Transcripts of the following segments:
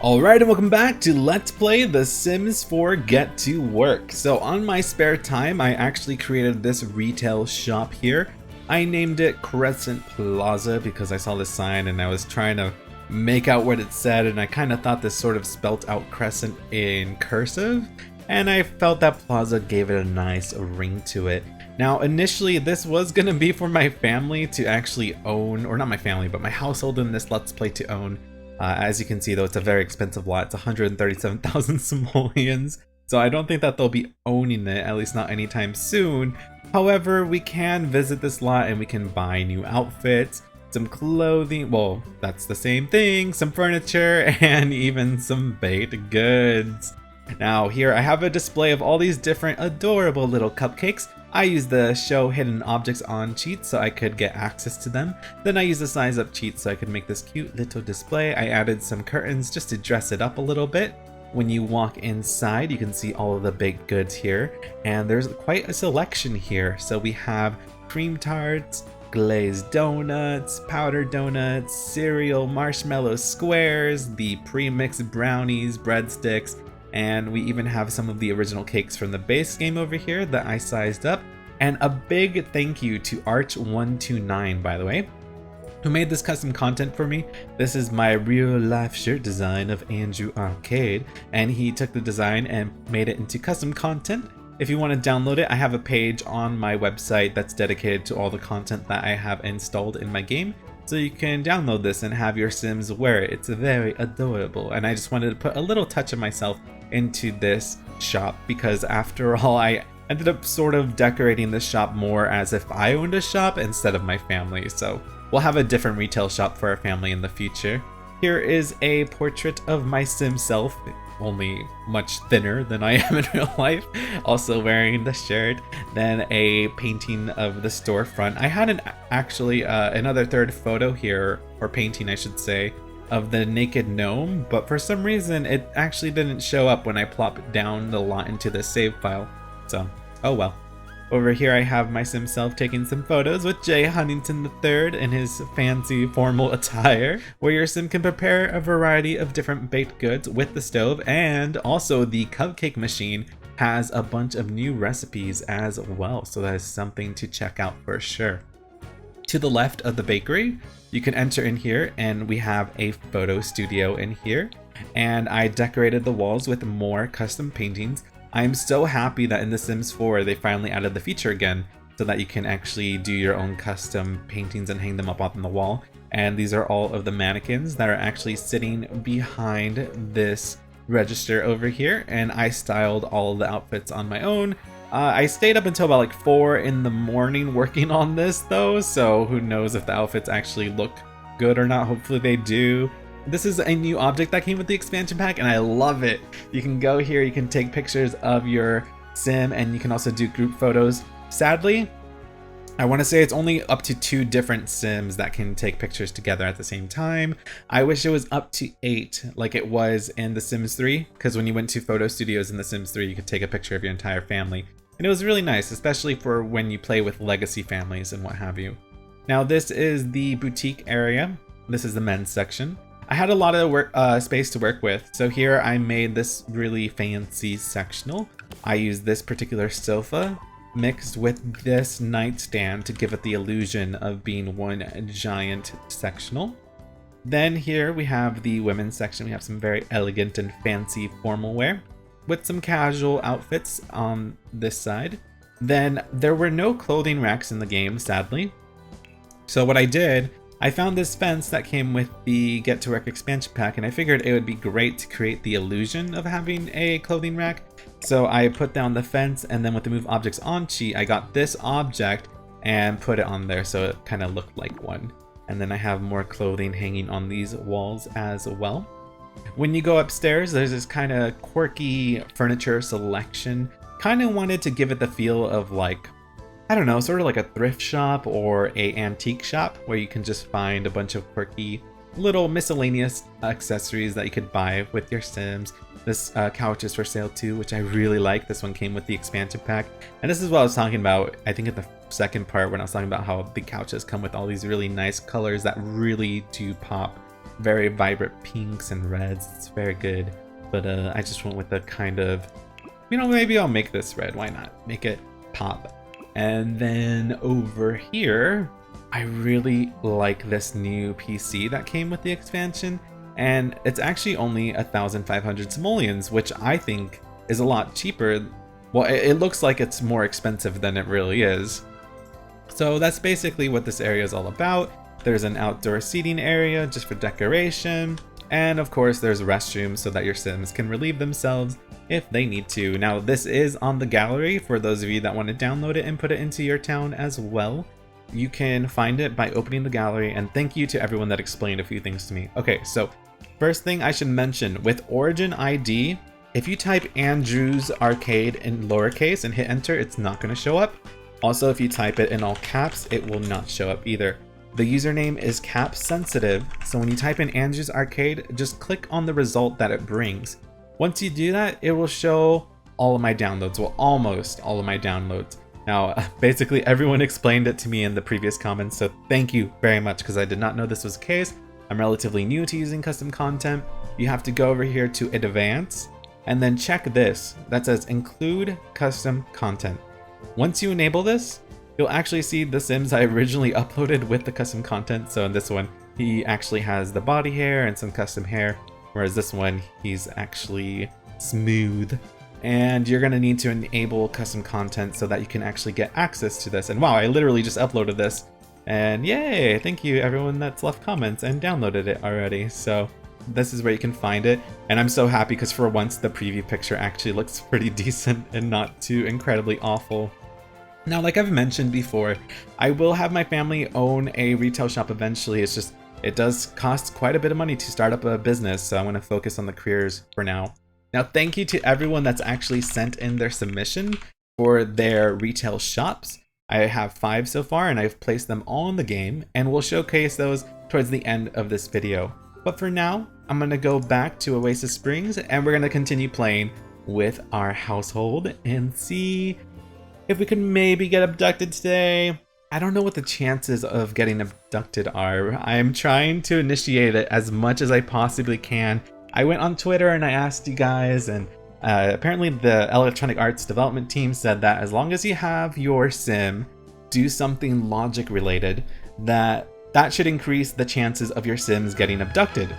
Alright, and welcome back to Let's Play The Sims 4 Get to Work. So on my spare time, I actually created this retail shop here. I named it Crescent Plaza because I saw this sign and I was trying to make out what it said, and I kind of thought this sort of spelt out Crescent in cursive, and I felt that Plaza gave it a nice ring to it. Now initially this was going to be for my family to actually own, or not my family, but my household in this Let's Play to own. As you can see though, it's a very expensive lot. It's 137,000 simoleons, so I don't think that they'll be owning it, at least not anytime soon. However, we can visit this lot and we can buy new outfits, some clothing, well, that's the same thing, some furniture, and even some baked goods. Now here I have a display of all these different adorable little cupcakes. I used the show hidden objects on cheat so I could get access to them. Then I used the size up cheat so I could make this cute little display. I added some curtains just to dress it up a little bit. When you walk inside, you can see all of the baked goods here, and there's quite a selection here. So we have cream tarts, glazed donuts, powdered donuts, cereal, marshmallow squares, the pre-mixed brownies, breadsticks, and we even have some of the original cakes from the base game over here that I sized up. And a big thank you to Arch129, by the way, who made this custom content for me. This is my real life shirt design of AndrewsArcade, and he took the design and made it into custom content. If you want to download it, I have a page on my website that's dedicated to all the content that I have installed in my game. So you can download this and have your Sims wear it. It's very adorable, and I just wanted to put a little touch of myself into this shop because after all, I ended up sort of decorating this shop more as if I owned a shop instead of my family. So we'll have a different retail shop for our family in the future. Here is a portrait of my Sim self, only much thinner than I am in real life, also wearing the shirt. Then a painting of the storefront. I had actually another third photo here, or painting I should say, of the naked gnome, but for some reason it actually didn't show up when I plopped down the lot into the save file, so oh well. Over here I have my Sim self taking some photos with Jay Huntington III in his fancy formal attire, where your Sim can prepare a variety of different baked goods with the stove, and also the cupcake machine has a bunch of new recipes as well, so that is something to check out for sure. To the left of the bakery, you can enter in here and we have a photo studio in here, and I decorated the walls with more custom paintings. I'm so happy that in The Sims 4 they finally added the feature again so that you can actually do your own custom paintings and hang them up on the wall. And these are all of the mannequins that are actually sitting behind this register over here, and I styled all of the outfits on my own. I stayed up until about like 4 in the morning working on this though, so who knows if the outfits actually look good or not. Hopefully they do. This is a new object that came with the expansion pack and I love it. You can go here, you can take pictures of your Sim, and you can also do group photos. Sadly, I want to say it's only up to 2 different Sims that can take pictures together at the same time. I wish it was up to 8 like it was in The Sims 3, because when you went to photo studios in The Sims 3 you could take a picture of your entire family. And it was really nice, especially for when you play with legacy families and what have you. Now this is the boutique area. This is the men's section. I had a lot of space to work with, so here I made this really fancy sectional. I used this particular sofa mixed with this nightstand to give it the illusion of being one giant sectional. Then here we have the women's section. We have some very elegant and fancy formal wear with some casual outfits on this side. Then there were no clothing racks in the game, sadly. So what I did, I found this fence that came with the Get to Work expansion pack, and I figured it would be great to create the illusion of having a clothing rack. So I put down the fence, and then with the move objects on cheat, I got this object and put it on there so it kind of looked like one. And then I have more clothing hanging on these walls as well. When you go upstairs, there's this kind of quirky furniture selection. Kind of wanted to give it the feel of like, I don't know, sort of like a thrift shop or a antique shop where you can just find a bunch of quirky little miscellaneous accessories that you could buy with your Sims. This couch is for sale too, which I really like. This one came with the expansion pack. And this is what I was talking about, I think at the second part when I was talking about how the couches come with all these really nice colors that really do pop. very vibrant pinks and reds. It's very good. But I just went with the kind of, you know, maybe I'll make this red. Why not? Make it pop. And then over here, I really like this new PC that came with the expansion. And it's actually only 1,500 simoleons, which I think is a lot cheaper. Well, it looks like it's more expensive than it really is. So that's basically what this area is all about. There's an outdoor seating area just for decoration. And of course, there's restrooms so that your Sims can relieve themselves if they need to. Now, this is on the gallery for those of you that want to download it and put it into your town as well. You can find it by opening the gallery, and thank you to everyone that explained a few things to me. Okay, so first thing I should mention, with Origin ID, if you type AndrewsArcade in lowercase and hit enter, it's not going to show up. Also, if you type it in all caps, it will not show up either. The username is cap sensitive, so when you type in AndrewsArcade, just click on the result that it brings. Once you do that, it will show all of my downloads, well, almost all of my downloads. Now, basically everyone explained it to me in the previous comments, so thank you very much, because I did not know this was the case. I'm relatively new to using custom content. You have to go over here to advance, and then check this that says include custom content. Once you enable this, you'll actually see the Sims I originally uploaded with the custom content. So in this one, he actually has the body hair and some custom hair, whereas this one, he's actually smooth. And you're gonna need to enable custom content so that you can actually get access to this. And wow, I literally just uploaded this. And yay, thank you everyone that's left comments and downloaded it already. So this is where you can find it. And I'm so happy because for once the preview picture actually looks pretty decent and not too incredibly awful. Now, like I've mentioned before, I will have my family own a retail shop eventually. It's just, it does cost quite a bit of money to start up a business, so I'm going to focus on the careers for now. Now, thank you to everyone that's actually sent in their submission for their retail shops. I have 5 so far, and I've placed them all in the game, and we'll showcase those towards the end of this video. But for now, I'm going to go back to Oasis Springs, and we're going to continue playing with our household and see if we can maybe get abducted today. I don't know what the chances of getting abducted are. I'm trying to initiate it as much as I possibly can. I went on Twitter and I asked you guys, and apparently the Electronic Arts development team said that as long as you have your sim do something logic related, that should increase the chances of your sims getting abducted.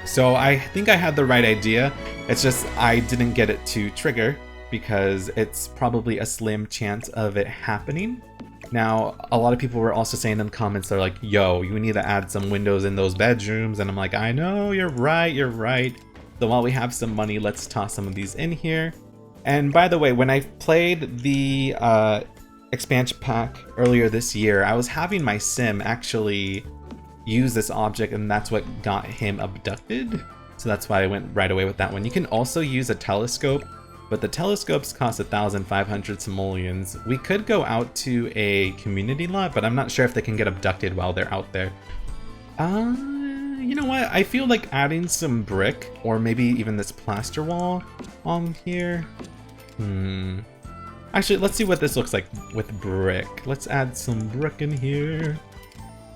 So I think I had the right idea. It's just I didn't get it to trigger, because it's probably a slim chance of it happening. Now, a lot of people were also saying in the comments, they're like, yo, you need to add some windows in those bedrooms. And I'm like, I know, you're right. So while we have some money, let's toss some of these in here. And by the way, when I played the expansion pack earlier this year, I was having my sim actually use this object, and that's what got him abducted. So that's why I went right away with that one. You can also use a telescope, but the telescopes cost 1,500 simoleons. We could go out to a community lot, but I'm not sure if they can get abducted while they're out there. You know what? I feel like adding some brick, or maybe even this plaster wall on here. Actually, let's see what this looks like with brick. Let's add some brick in here.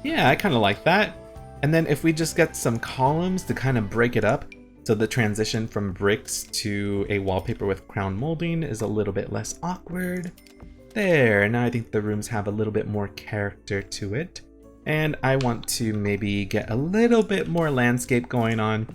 Yeah, I kind of like that. And then if we just get some columns to kind of break it up, so the transition from bricks to a wallpaper with crown molding is a little bit less awkward. There, now I think the rooms have a little bit more character to it. And I want to maybe get a little bit more landscape going on,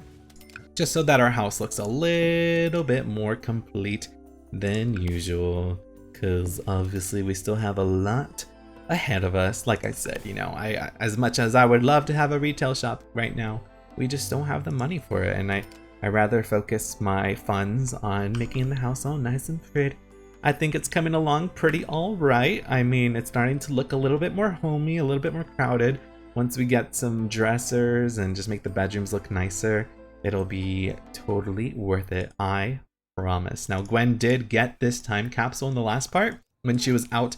just so that our house looks a little bit more complete than usual. Because obviously we still have a lot ahead of us. Like I said, you know, as much as I would love to have a retail shop right now, we just don't have the money for it. And I rather focus my funds on making the house all nice and pretty. I think it's coming along pretty all right. I mean, it's starting to look a little bit more homey, a little bit more crowded. Once we get some dressers and just make the bedrooms look nicer, it'll be totally worth it. I promise. Now, Gwen did get this time capsule in the last part when she was out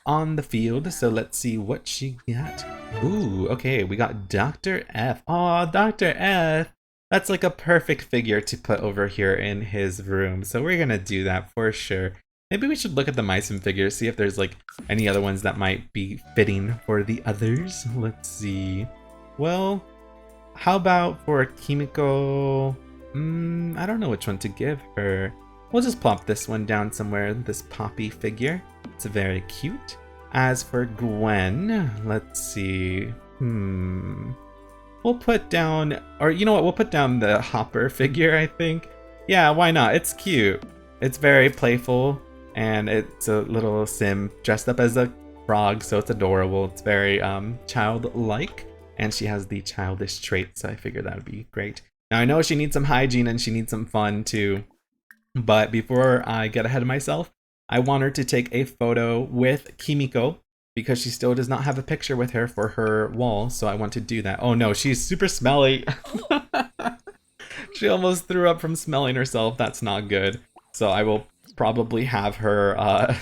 on the field. So let's see what she got. Ooh, okay, we got Dr. F. Aw, Dr. F. That's like a perfect figure to put over here in his room. So we're gonna do that for sure. Maybe we should look at the Mysim figures, see if there's like any other ones that might be fitting for the others. Let's see. Well, how about for Kimiko? I don't know which one to give her. We'll just plop this one down somewhere, this poppy figure. It's very cute. As for Gwen, let's see. We'll put down, or you know what, we'll put down the Hopper figure, I think. Yeah, why not? It's cute. It's very playful, and it's a little sim dressed up as a frog, so it's adorable. It's very childlike, and she has the childish traits, so I figured that would be great. Now I know she needs some hygiene and she needs some fun too, but before I get ahead of myself, I want her to take a photo with Kimiko because she still does not have a picture with her for her wall, so I want to do that. Oh no, she's super smelly. She almost threw up from smelling herself. That's not good. So I will probably have her,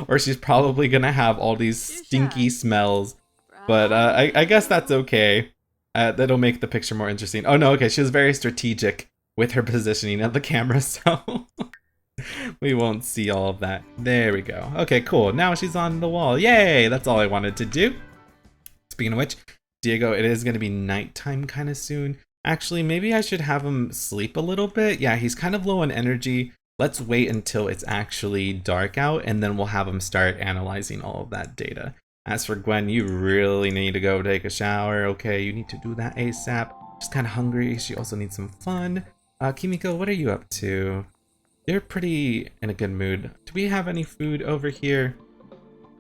or she's probably gonna have all these stinky smells. But I guess that's okay. That'll make the picture more interesting. Oh no, okay, she was very strategic with her positioning of the camera, so we won't see all of that. There we go. Okay, cool. Now she's on the wall. Yay! That's all I wanted to do. Speaking of which, Diego, it is going to be nighttime kind of soon. Actually, maybe I should have him sleep a little bit. Yeah, he's kind of low on energy. Let's wait until it's actually dark out, and then we'll have him start analyzing all of that data. As for Gwen, you really need to go take a shower. Okay, you need to do that ASAP. She's kind of hungry. She also needs some fun. Kimiko, what are you up to? You're pretty in a good mood. Do we have any food over here?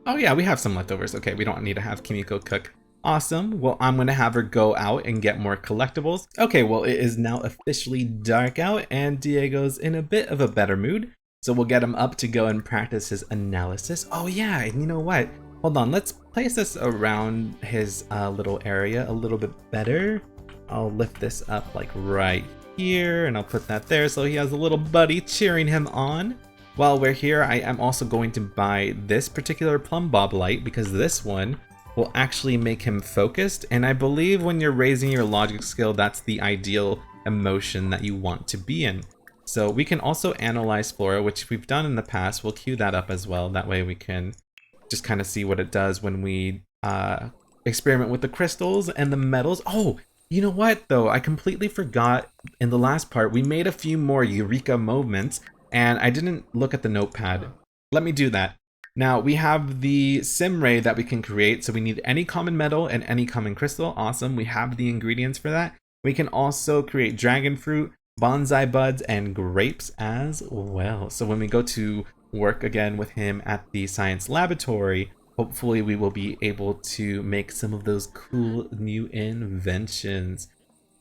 Oh yeah, we have some leftovers. Okay, we don't need to have Kimiko cook. Awesome. Well, I'm going to have her go out and get more collectibles. Okay, well, it is now officially dark out and Diego's in a bit of a better mood. So we'll get him up to go and practice his analysis. Oh yeah, and you know what? Hold on, let's place this around his little area a little bit better. I'll lift this up like right here and I'll put that there so he has a little buddy cheering him on. While we're here, I am also going to buy this particular plumb bob light because this one will actually make him focused, and I believe when you're raising your logic skill, that's the ideal emotion that you want to be in. So we can also analyze Flora, which we've done in the past. We'll queue that up as well. That way we can just kind of see what it does when we experiment with the crystals and the metals. Oh, you know what though? I completely forgot in the last part, we made a few more Eureka moments and I didn't look at the notepad. Let me do that. Now we have the sim ray that we can create. So we need any common metal and any common crystal. Awesome. We have the ingredients for that. We can also create dragon fruit, bonsai buds, and grapes as well. So when we go to work again with him at the science laboratory, hopefully we will be able to make some of those cool new inventions.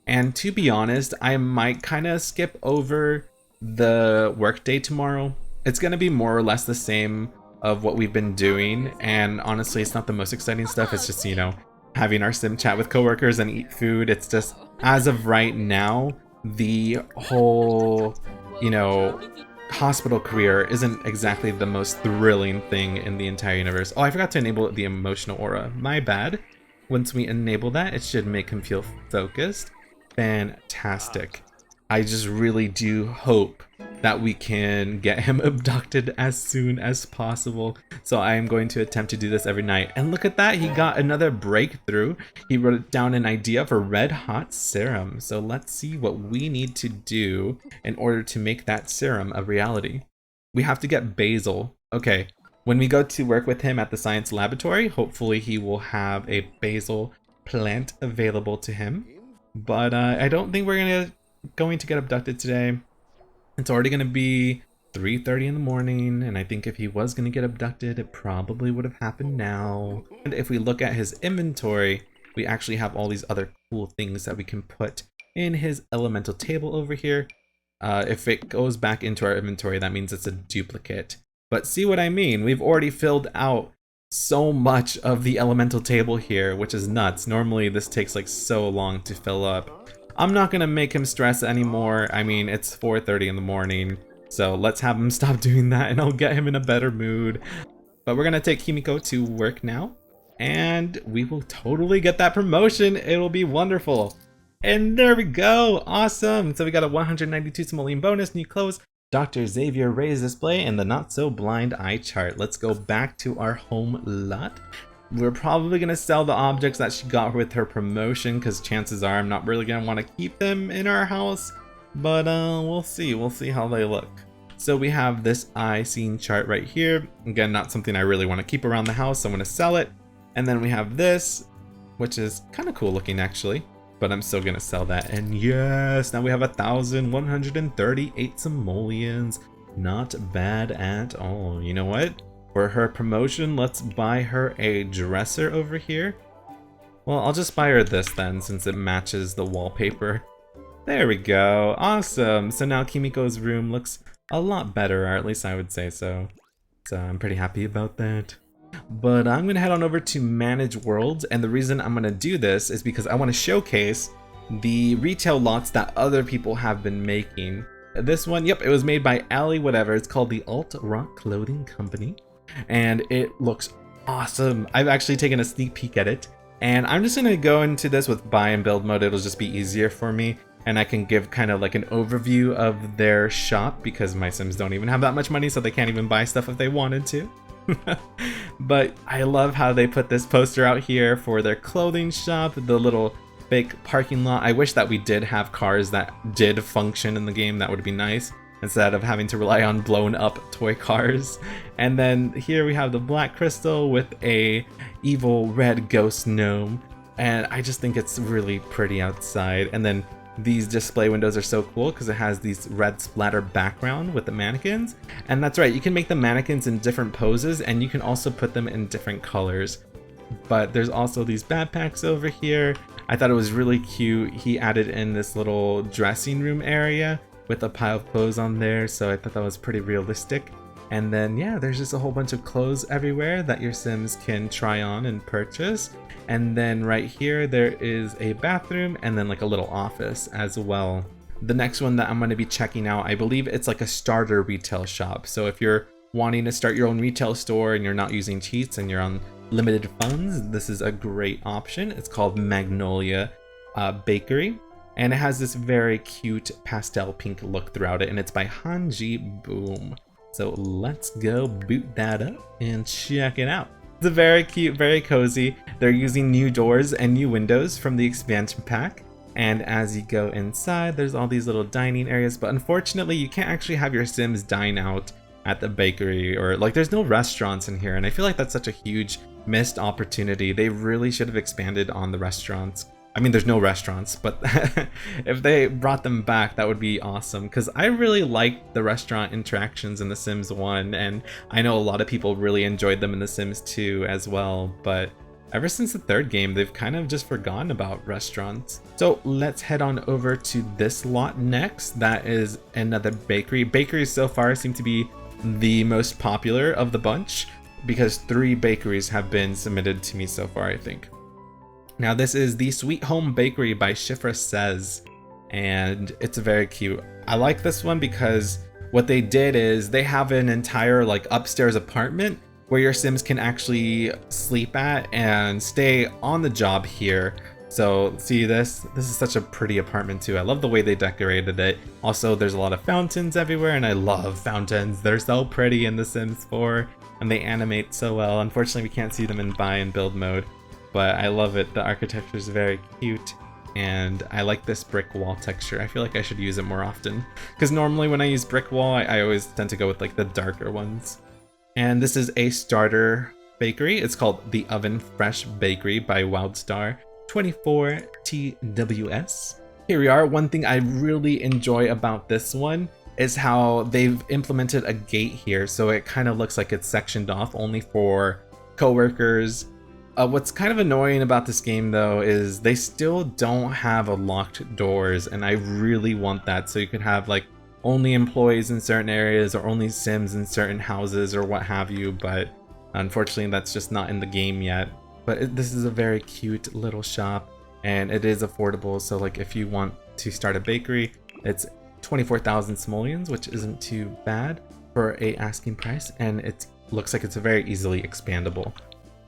And to be honest, I might kind of skip over the workday tomorrow. It's going to be more or less the same of what we've been doing, and honestly it's not the most exciting stuff. It's just, you know, having our sim chat with coworkers and eat food. It's just, as of right now, the whole, you know, hospital career isn't exactly the most thrilling thing in the entire universe. Oh, I forgot to enable the emotional aura. My bad. Once we enable that, it should make him feel focused. Fantastic. I just really do hope that we can get him abducted as soon as possible. So I am going to attempt to do this every night. And look at that, he got another breakthrough. He wrote down an idea for red hot serum. So let's see what we need to do in order to make that serum a reality. We have to get basil. Okay, when we go to work with him at the science laboratory, hopefully he will have a basil plant available to him. But I don't think we're going to get abducted today. It's already going to be 3:30 in the morning, and I think if he was going to get abducted, it probably would have happened now. And if we look at his inventory, we actually have all these other cool things that we can put in his elemental table over here. If it goes back into our inventory, that means it's a duplicate. But see what I mean? We've already filled out so much of the elemental table here, which is nuts. Normally this takes like so long to fill up. I'm not gonna make him stress anymore. I mean, it's 4:30 in the morning, so let's have him stop doing that and I'll get him in a better mood. But we're gonna take Kimiko to work now, and we will totally get that promotion. It'll be wonderful. And there we go, awesome. So we got a 192 simoleon bonus, new clothes, Dr. Xavier Ray's display, and the not so blind eye chart. Let's go back to our home lot. We're probably going to sell the objects that she got with her promotion because chances are I'm not really going to want to keep them in our house. But we'll see. We'll see how they look. So we have this eye scene chart right here. Again, not something I really want to keep around the house, so I'm going to sell it. And then we have this, which is kind of cool looking actually, but I'm still going to sell that. And yes, now we have 1,138 simoleons. Not bad at all. You know what? For her promotion, let's buy her a dresser over here. Well, I'll just buy her this then, since it matches the wallpaper. There we go. Awesome. So now Kimiko's room looks a lot better, or at least I would say so. So I'm pretty happy about that. But I'm going to head on over to Manage Worlds, and the reason I'm going to do this is because I want to showcase the retail lots that other people have been making. This one, yep, it was made by Allie whatever. It's called the Alt Rock Clothing Company. And it looks awesome. I've actually taken a sneak peek at it, and I'm just gonna go into this with buy and build mode. It'll just be easier for me, and I can give kind of like an overview of their shop because my Sims don't even have that much money, so they can't even buy stuff if they wanted to. But I love how they put this poster out here for their clothing shop, the little fake parking lot. I wish that we did have cars that did function in the game. That would be nice, instead of having to rely on blown up toy cars. And then here we have the black crystal with a evil red ghost gnome, and I just think it's really pretty outside. And then these display windows are so cool because it has these red splatter background with the mannequins. And that's right, you can make the mannequins in different poses, and you can also put them in different colors. But there's also these backpacks over here. I thought it was really cute. He added in this little dressing room area with a pile of clothes on there, so I thought that was pretty realistic. And then yeah, there's just a whole bunch of clothes everywhere that your Sims can try on and purchase. And then right here there is a bathroom and then like a little office as well. The next one that I'm going to be checking out, I believe it's like a starter retail shop. So if you're wanting to start your own retail store and you're not using cheats and you're on limited funds, this is a great option. It's called Magnolia Bakery. And it has this very cute pastel pink look throughout it, and it's by Hanji Boom. So let's go boot that up and check it out. It's a very cute, very cozy. They're using new doors and new windows from the expansion pack. And as you go inside, there's all these little dining areas, but unfortunately you can't actually have your Sims dine out at the bakery, or like there's no restaurants in here. And I feel like that's such a huge missed opportunity. They really should have expanded on the restaurants. I mean, there's no restaurants, but if they brought them back, that would be awesome. Because I really liked the restaurant interactions in The Sims 1, and I know a lot of people really enjoyed them in The Sims 2 as well. But ever since the third game, they've kind of just forgotten about restaurants. So let's head on over to this lot next. That is another bakery. Bakeries so far seem to be the most popular of the bunch, because 3 bakeries have been submitted to me so far, I think. Now this is the Sweet Home Bakery by Shifra Says, and it's very cute. I like this one because what they did is they have an entire like upstairs apartment where your Sims can actually sleep at and stay on the job here. So see this is such a pretty apartment too. I love the way they decorated it. Also, there's a lot of fountains everywhere, and I love fountains. They're so pretty in The Sims 4, and they animate so well. Unfortunately, we can't see them in buy and build mode, but I love it. The architecture is very cute, and I like this brick wall texture. I feel like I should use it more often, because normally when I use brick wall, I always tend to go with like the darker ones. And this is a starter bakery. It's called the Oven Fresh Bakery by Wildstar 24 TWS. Here we are. One thing I really enjoy about this one is how they've implemented a gate here, so it kind of looks like it's sectioned off only for coworkers. What's kind of annoying about this game though is they still don't have a locked doors, and I really want that, so you could have like only employees in certain areas or only Sims in certain houses or what have you, but unfortunately that's just not in the game yet. But this is a very cute little shop, and it is affordable, so like if you want to start a bakery, it's 24,000 simoleons, which isn't too bad for a asking price, and it looks like it's very easily expandable.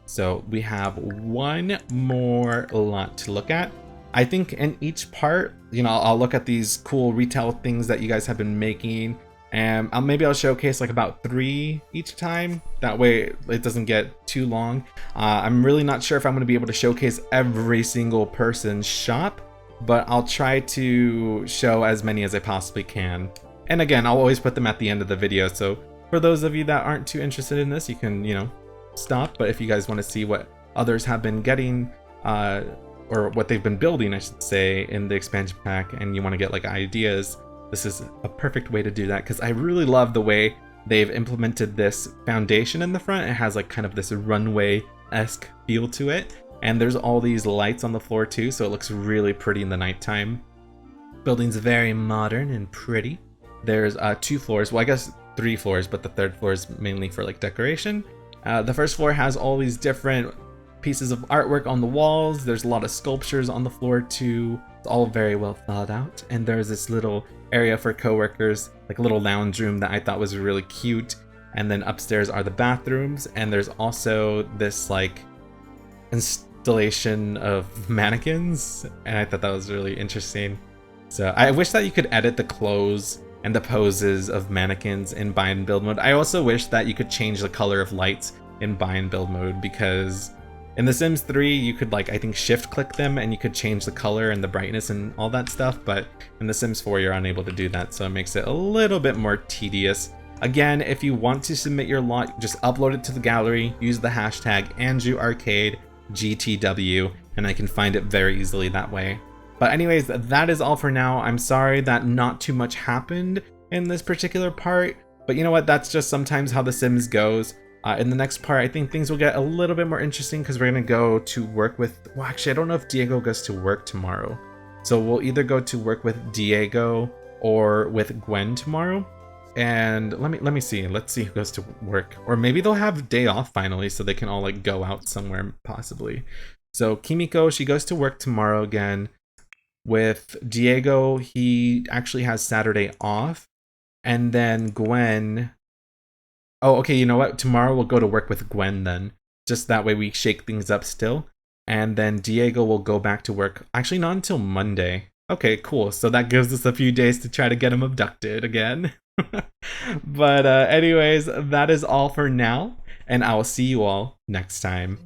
So we have one more lot to look at. I think in each part, you know, I'll look at these cool retail things that you guys have been making, And maybe I'll showcase like about 3 each time. That way it doesn't get too long. I'm really not sure if I'm going to be able to showcase every single person's shop, but I'll try to show as many as I possibly can. And again, I'll always put them at the end of the video. So for those of you that aren't too interested in this, you can, you know, stop. But if you guys want to see what others have been getting, or what they've been building, I should say, in the expansion pack, and you want to get like ideas, this is a perfect way to do that, because I really love the way they've implemented this foundation in the front. It has like kind of this runway-esque feel to it, and there's all these lights on the floor too, so it looks really pretty in the nighttime. Building's very modern and pretty. There's 2 floors, well I guess 3 floors, but the 3rd floor is mainly for like decoration. The 1st floor has all these different pieces of artwork on the walls. There's a lot of sculptures on the floor too. It's all very well thought out. And there's this little area for coworkers, like a little lounge room that I thought was really cute. And then upstairs are the bathrooms, and there's also this like installation of mannequins, and I thought that was really interesting. So I wish that you could edit the clothes and the poses of mannequins in buy and build mode. I also wish that you could change the color of lights in buy and build mode, because in The Sims 3 you could like, I think, shift click them and you could change the color and the brightness and all that stuff, but in The Sims 4 you're unable to do that, so it makes it a little bit more tedious. Again, if you want to submit your lot, just upload it to the gallery, use the hashtag AndrewsArcade_GTW, and I can find it very easily that way. But anyways, that is all for now. I'm sorry that not too much happened in this particular part, but you know what, that's just sometimes how The Sims goes. In the next part, I think things will get a little bit more interesting, because we're going to go to work with, well actually I don't know if Diego goes to work tomorrow. So we'll either go to work with Diego or with Gwen tomorrow. And let me see, let's see who goes to work. Or maybe they'll have a day off finally, so they can all like go out somewhere possibly. So Kimiko, she goes to work tomorrow again. With Diego, he actually has Saturday off. And then Gwen, oh, okay, you know what? Tomorrow we'll go to work with Gwen then. Just that way we shake things up still. And then Diego will go back to work. Actually, not until Monday. Okay, cool. So that gives us a few days to try to get him abducted again. But anyways, that is all for now. And I will see you all next time.